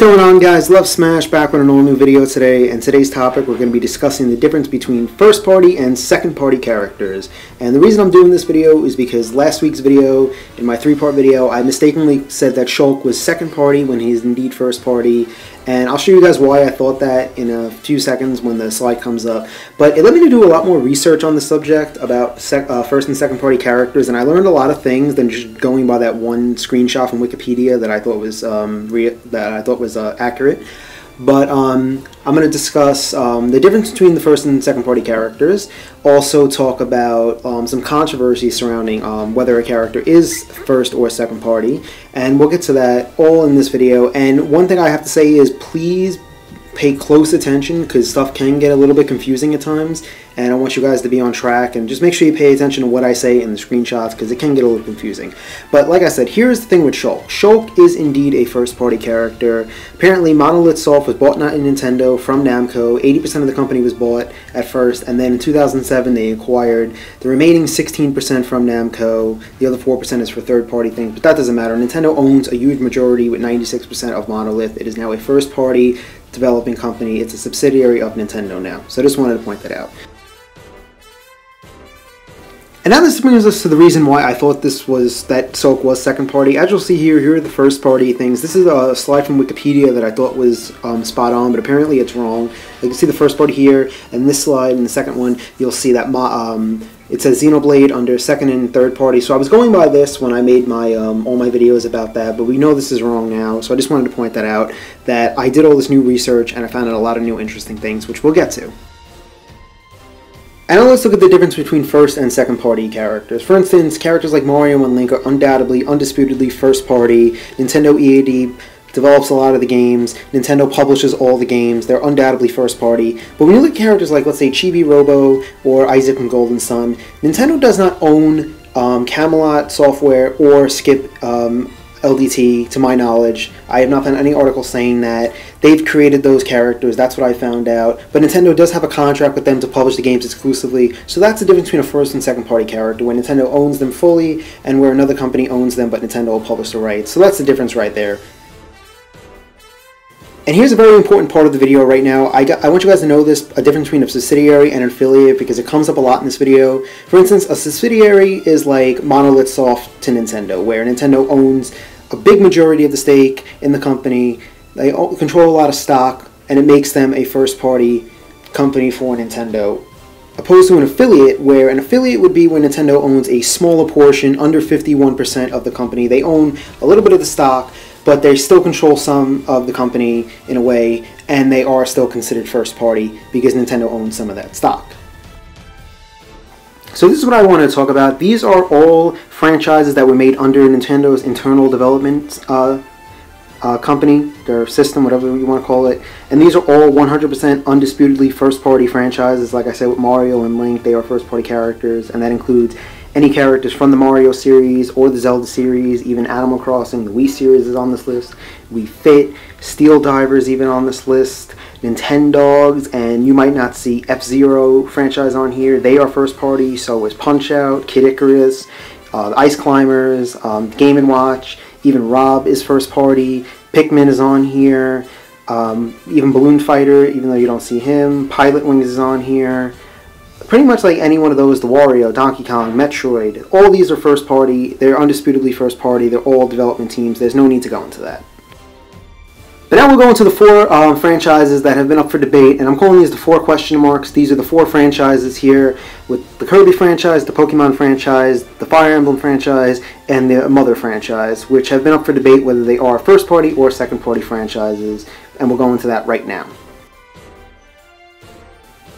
going on, guys? Love Smash, back with an all new video today, and today's topic we're going to be discussing the difference between first party and second party characters. And the reason I'm doing this video is because last week's video, in my 3-part video, I mistakenly said that Shulk was second party when he's indeed first party, and I'll show you guys why I thought that in a few seconds when the slide comes up. But it led me to do a lot more research on the subject about first and second party characters, and I learned a lot of things than just going by that one screenshot from Wikipedia that I thought was accurate. But I'm going to discuss the difference between the first and second party characters, also talk about some controversy surrounding whether a character is first or second party, and we'll get to that all in this video. And one thing I have to say is please pay close attention, because stuff can get a little bit confusing at times, and I want you guys to be on track, and just make sure you pay attention to what I say in the screenshots, because it can get a little confusing. But like I said, here's the thing with Shulk. Shulk is indeed a first party character. Apparently Monolith Soft was bought not in Nintendo from Namco. 80% of the company was bought at first, and then in 2007 they acquired the remaining 16% from Namco. The other 4% is for third party things, but that doesn't matter. Nintendo owns a huge majority with 96% of Monolith. It is now a first party developing company. It's a subsidiary of Nintendo now. So I just wanted to point that out. And now this brings us to the reason why I thought that Shulk was second party. As you'll see here are the first party things. This is a slide from Wikipedia that I thought was spot on, but apparently it's wrong. You can see the first party here, and this slide, and the second one, you'll see that it says Xenoblade under second and third party. So I was going by this when I made my all my videos about that, but we know this is wrong now, so I just wanted to point that out, that I did all this new research and I found out a lot of new interesting things, which we'll get to. And now let's look at the difference between first and second party characters. For instance, characters like Mario and Link are undoubtedly, undisputedly first party. Nintendo EAD develops a lot of the games. Nintendo publishes all the games. They're undoubtedly first party. But when you look at characters like, let's say, Chibi Robo or Isaac from Golden Sun, Nintendo does not own Camelot Software or Skip LDT, to my knowledge. I have not found any article saying that. They've created those characters, that's what I found out. But Nintendo does have a contract with them to publish the games exclusively, so that's the difference between a first and second party character, where Nintendo owns them fully, and where another company owns them, but Nintendo will publish the rights. So that's the difference right there. And here's a very important part of the video right now. I want you guys to know this, a difference between a subsidiary and an affiliate, because it comes up a lot in this video. For instance, a subsidiary is like Monolith Soft to Nintendo, where Nintendo owns a big majority of the stake in the company. They control a lot of stock, and it makes them a first party company for Nintendo. Opposed to an affiliate, where an affiliate would be when Nintendo owns a smaller portion, under 51% of the company. They own a little bit of the stock, but they still control some of the company in a way, and they are still considered first party because Nintendo owns some of that stock. So this is what I want to talk about. These are all franchises that were made under Nintendo's internal development company, their system, whatever you want to call it. And these are all 100% undisputedly first party franchises. Like I said, with Mario and Link, they are first party characters, and that includes any characters from the Mario series or the Zelda series. Even Animal Crossing, the Wii series is on this list. Wii Fit, Steel Divers even on this list. Nintendogs, and you might not see F-Zero franchise on here. They are first party, so is Punch-Out, Kid Icarus, the Ice Climbers, Game & Watch. Even Rob is first party. Pikmin is on here. Even Balloon Fighter, even though you don't see him. Pilot Wings is on here. Pretty much like any one of those, the Wario, Donkey Kong, Metroid, all these are first party. They're undisputedly first party. They're all development teams. There's no need to go into that. But now we'll go into the 4 franchises that have been up for debate, and I'm calling these the 4 question marks. These are the 4 franchises here, with the Kirby franchise, the Pokemon franchise, the Fire Emblem franchise, and the Mother franchise, which have been up for debate whether they are first party or second party franchises, and we'll go into that right now.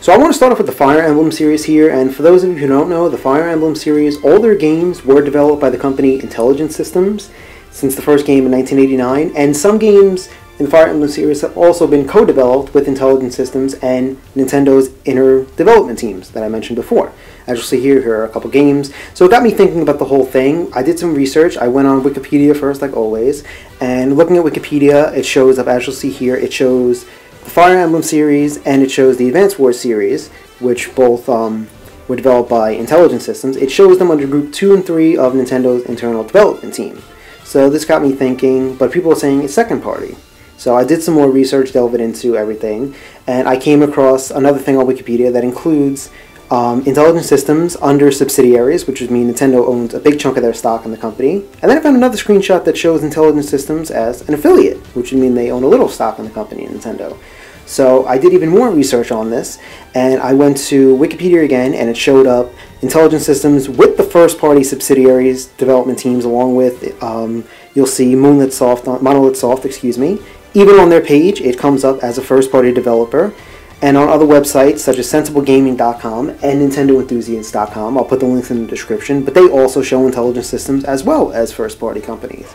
So I want to start off with the Fire Emblem series here, and for those of you who don't know, the Fire Emblem series, all their games were developed by the company Intelligent Systems since the first game in 1989, and some games in the Fire Emblem series have also been co-developed with Intelligent Systems and Nintendo's inner development teams that I mentioned before. As you'll see here are a couple games. So it got me thinking about the whole thing. I did some research. I went on Wikipedia first, like always, and looking at Wikipedia, it shows up, as you'll see here, it shows the Fire Emblem series and it shows the Advance Wars series, which both were developed by Intelligent Systems. It shows them under Group 2 and 3 of Nintendo's internal development team. So this got me thinking, but people are saying it's second party. So I did some more research, delving into everything, and I came across another thing on Wikipedia that includes Intelligent Systems under subsidiaries, which would mean Nintendo owns a big chunk of their stock in the company. And then I found another screenshot that shows Intelligent Systems as an affiliate, which would mean they own a little stock in the company, Nintendo. So I did even more research on this, and I went to Wikipedia again, and it showed up Intelligent Systems with the first-party subsidiaries, development teams, along with, you'll see Monolith Soft, excuse me. Even on their page, it comes up as a first-party developer. And on other websites, such as SensibleGaming.com and NintendoEnthusiasts.com, I'll put the links in the description, but they also show Intelligent Systems as well as first-party companies.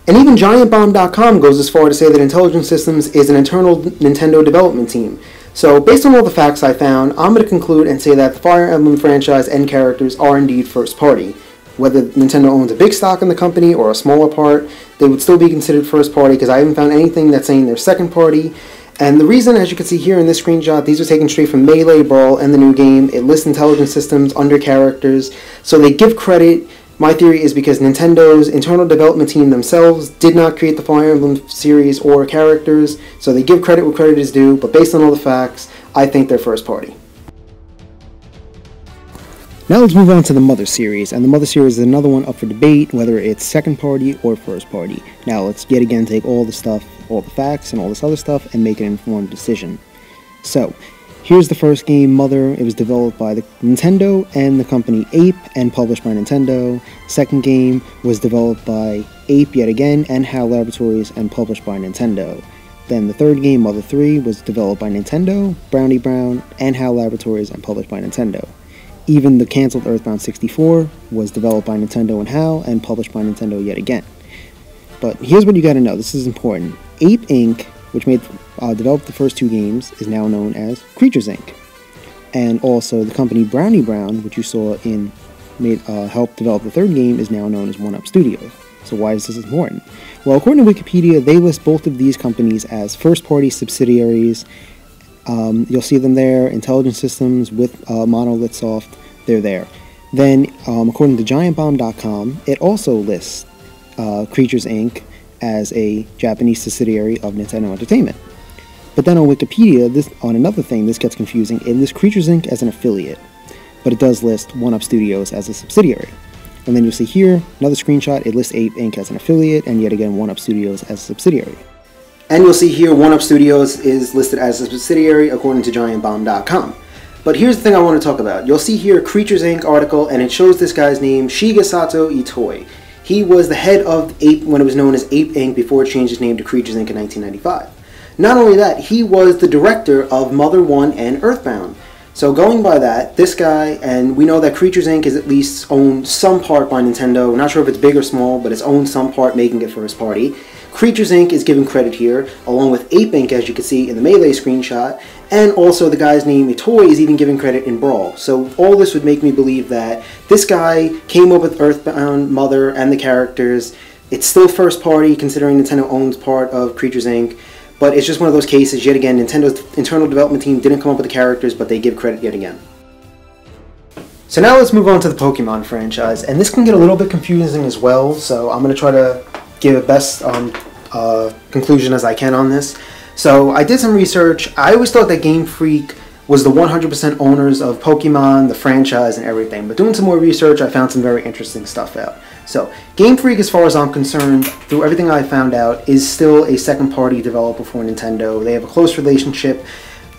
And even GiantBomb.com goes as far to say that Intelligent Systems is an internal Nintendo development team. So, based on all the facts I found, I'm going to conclude and say that the Fire Emblem franchise and characters are indeed first-party. Whether Nintendo owns a big stock in the company or a smaller part, they would still be considered first-party because I haven't found anything that's saying they're second-party. And the reason, as you can see here in this screenshot, these are taken straight from Melee, Brawl, and the new game. It lists Intelligent Systems under characters, so they give credit. My theory is because Nintendo's internal development team themselves did not create the Fire Emblem series or characters, so they give credit where credit is due, but based on all the facts, I think they're first party. Now let's move on to the Mother series, and the Mother series is another one up for debate, whether it's second party or first party. Now let's yet again take all the stuff, all the facts and all this other stuff, and make an informed decision. So, here's the first game, Mother. It was developed by the Nintendo and the company Ape, and published by Nintendo. Second game was developed by Ape yet again, and HAL Laboratories, and published by Nintendo. Then the third game, Mother 3, was developed by Nintendo, Brownie Brown, and HAL Laboratories, and published by Nintendo. Even the cancelled EarthBound 64 was developed by Nintendo and HAL, and published by Nintendo yet again. But here's what you gotta know, this is important. Ape Inc., which developed the first two games, is now known as Creatures Inc. And also the company Brownie Brown, which you saw helped develop the third game, is now known as 1UP Studios. So why is this important? Well, according to Wikipedia, they list both of these companies as first-party subsidiaries. You'll see them there, Intelligent Systems with Monolith Soft, they're there. Then, according to GiantBomb.com, it also lists Creatures Inc. as a Japanese subsidiary of Nintendo Entertainment. But then on Wikipedia, on another thing, this gets confusing, it lists Creatures Inc. as an affiliate, but it does list 1UP Studios as a subsidiary. And then you'll see here, another screenshot, it lists Ape Inc. as an affiliate, and yet again 1UP Studios as a subsidiary. And you'll see here 1UP Studios is listed as a subsidiary according to GiantBomb.com. But here's the thing I want to talk about. You'll see here Creatures Inc. article, and it shows this guy's name, Shigesato Itoi. He was the head of Ape when it was known as Ape Inc. before it changed its name to Creatures Inc. in 1995. Not only that, he was the director of Mother 1 and EarthBound. So going by that, this guy, and we know that Creatures Inc. is at least owned some part by Nintendo, not sure if it's big or small, but it's owned some part, making it first party. Creatures Inc. is given credit here, along with Ape Inc., as you can see in the Melee screenshot, and also the guy's name, Itoi, is even given credit in Brawl. So all this would make me believe that this guy came up with EarthBound, Mother, and the characters. It's still first party, considering Nintendo owns part of Creatures Inc., but it's just one of those cases, yet again, Nintendo's internal development team didn't come up with the characters, but they give credit yet again. So now let's move on to the Pokemon franchise, and this can get a little bit confusing as well, so I'm going to try to give a best conclusion as I can on this. So I did some research. I always thought that Game Freak was the 100% owners of Pokemon, the franchise, and everything, but doing some more research, I found some very interesting stuff out. So Game Freak, as far as I'm concerned, through everything I found out, is still a second-party developer for Nintendo. They have a close relationship.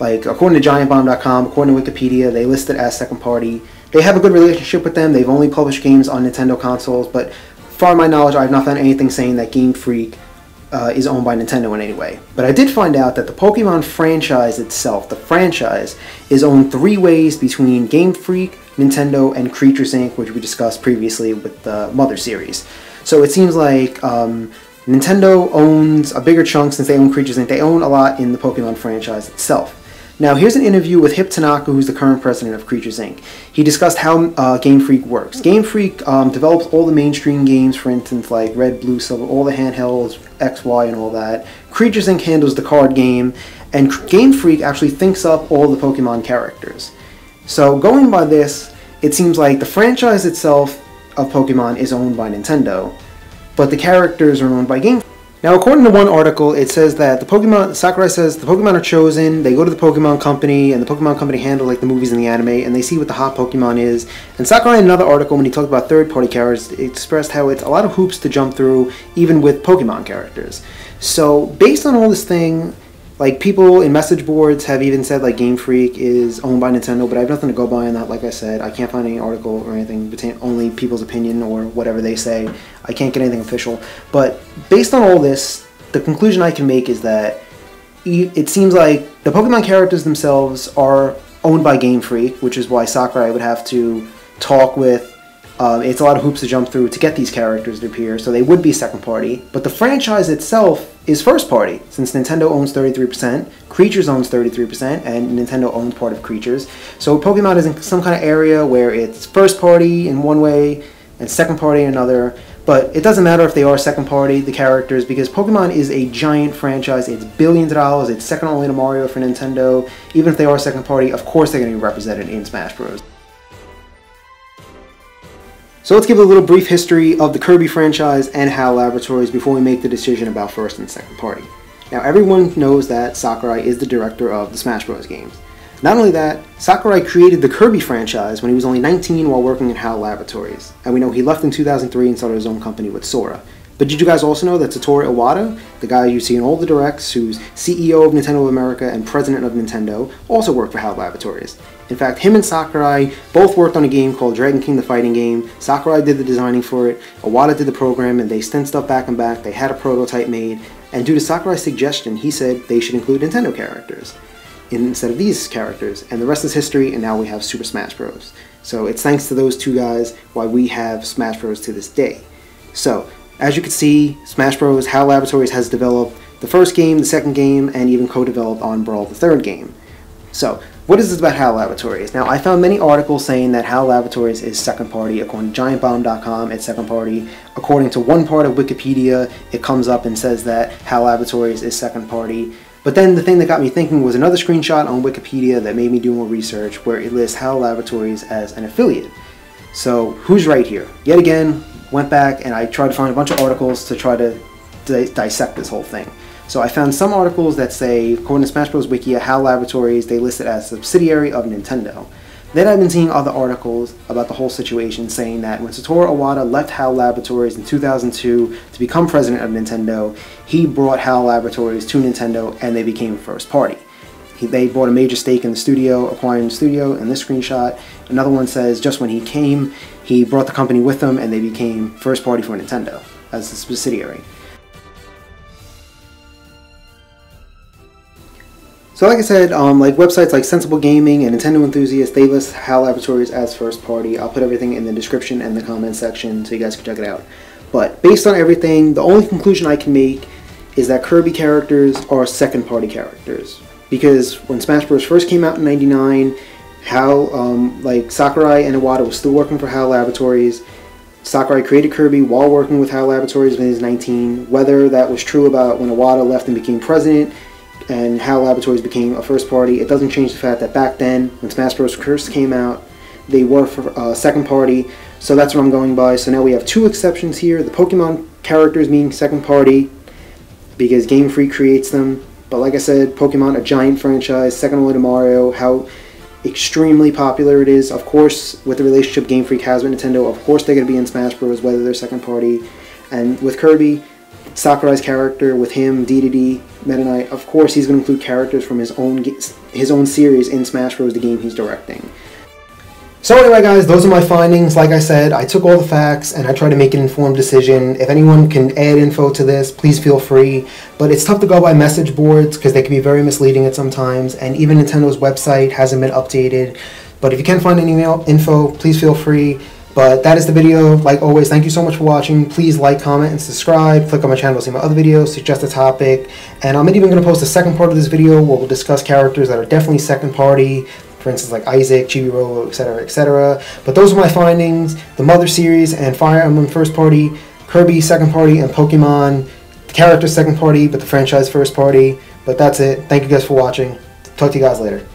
Like, according to GiantBomb.com, according to Wikipedia, they list it as second-party. They have a good relationship with them. They've only published games on Nintendo consoles, but far my knowledge, I have not found anything saying that Game Freak is owned by Nintendo in any way. But I did find out that the Pokemon franchise itself, the franchise, is owned three ways between Game Freak, Nintendo, and Creatures Inc., which we discussed previously with the Mother series. So it seems like Nintendo owns a bigger chunk since they own Creatures Inc. They own a lot in the Pokemon franchise itself. Now, here's an interview with Hip Tanaka, who's the current president of Creatures Inc. He discussed how Game Freak works. Game Freak develops all the mainstream games, for instance, like Red, Blue, Silver, all the handhelds, X, Y, and all that. Creatures Inc. handles the card game, and Game Freak actually thinks up all the Pokemon characters. So, going by this, it seems like the franchise itself of Pokemon is owned by Nintendo, but the characters are owned by Game Freak. Now, according to one article, it says that Sakurai says the Pokemon are chosen, they go to the Pokemon Company, and the Pokemon Company handle like the movies and the anime, and they see what the hot Pokemon is. And Sakurai, in another article, when he talked about third-party characters, expressed how it's a lot of hoops to jump through, even with Pokemon characters. So, based on all this thing, like, people in message boards have even said, like, Game Freak is owned by Nintendo, but I have nothing to go by on that. Like I said, I can't find any article or anything, only people's opinion or whatever they say. I can't get anything official. But based on all this, the conclusion I can make is that it seems like the Pokemon characters themselves are owned by Game Freak, which is why Sakurai would have to talk with... it's a lot of hoops to jump through to get these characters to appear, so they would be second party. But the franchise itself is first party, since Nintendo owns 33%, Creatures owns 33%, and Nintendo owns part of Creatures. So Pokemon is in some kind of area where it's first party in one way and second party in another. But it doesn't matter if they are second party, the characters, because Pokemon is a giant franchise. It's billions of dollars. It's second only to Mario for Nintendo. Even if they are second party, of course they're going to be represented in Smash Bros. So let's give a little brief history of the Kirby franchise and HAL Laboratories before we make the decision about first and second party. Now, everyone knows that Sakurai is the director of the Smash Bros. Games. Not only that, Sakurai created the Kirby franchise when he was only 19 while working at HAL Laboratories, and we know he left in 2003 and started his own company with Sora. But did you guys also know that Satoru Iwata, the guy you see in all the directs, who's CEO of Nintendo of America and president of Nintendo, also worked for HAL Laboratories? In fact, him and Sakurai both worked on a game called Dragon King the Fighting Game. Sakurai did the designing for it, Iwata did the program, and they sent stuff back and back. They had a prototype made, and due to Sakurai's suggestion, he said they should include Nintendo characters instead of these characters, and the rest is history, and now we have Super Smash Bros. So it's thanks to those two guys why we have Smash Bros. To this day. So, as you can see, Smash Bros. HAL Laboratories has developed the first game, the second game, and even co-developed on Brawl, the third game. So, what is this about HAL Laboratories? Now, I found many articles saying that HAL Laboratories is second party. According to GiantBomb.com, it's second party. According to one part of Wikipedia, it comes up and says that HAL Laboratories is second party. But then the thing that got me thinking was another screenshot on Wikipedia that made me do more research where it lists HAL Laboratories as an affiliate. So, who's right here? Yet again, went back and I tried to find a bunch of articles to try to dissect this whole thing. So I found some articles that say, according to Smash Bros. Wiki, HAL Laboratories, they list it as a subsidiary of Nintendo. Then I've been seeing other articles about the whole situation saying that when Satoru Iwata left HAL Laboratories in 2002 to become president of Nintendo, he brought HAL Laboratories to Nintendo and they became first party. They bought a major stake in the studio, acquiring the studio in this screenshot. Another one says just when he came, he brought the company with him and they became first party for Nintendo as a subsidiary. So like I said, like websites like Sensible Gaming and Nintendo Enthusiast, they list HAL Laboratories as first party. I'll put everything in the description and the comment section so you guys can check it out. But based on everything, the only conclusion I can make is that Kirby characters are second party characters. Because when Smash Bros. First came out in '99, like Sakurai and Iwata was still working for HAL Laboratories. Sakurai created Kirby while working with HAL Laboratories when he was 19. Whether that was true about when Iwata left and became president and HAL Laboratories became a first party, it doesn't change the fact that back then, when Smash Bros. First came out, they were for second party. So that's what I'm going by. So now we have two exceptions here. The Pokemon characters being second party because Game Freak creates them. But like I said, Pokemon, a giant franchise, second only to Mario, how extremely popular it is. Of course, with the relationship Game Freak has with Nintendo, of course they're going to be in Smash Bros. Whether they're second party. And with Kirby, Sakurai's character, with him, Dedede, Meta Knight, of course he's going to include characters from his own series in Smash Bros., the game he's directing. So anyway guys, those are my findings. Like I said, I took all the facts and I tried to make an informed decision. If anyone can add info to this, please feel free. But it's tough to go by message boards because they can be very misleading at sometimes. And even Nintendo's website hasn't been updated. But if you can find any info, please feel free. But that is the video. Like always, thank you so much for watching. Please like, comment, and subscribe. Click on my channel to see my other videos, suggest a topic. And I'm even going to post a second part of this video where we'll discuss characters that are definitely second party. For instance, like Isaac, Chibi-Robo, etc., etc. But those are my findings. The Mother series and Fire Emblem first party, Kirby second party, and Pokemon, the character second party, but the franchise first party. But that's it. Thank you guys for watching. Talk to you guys later.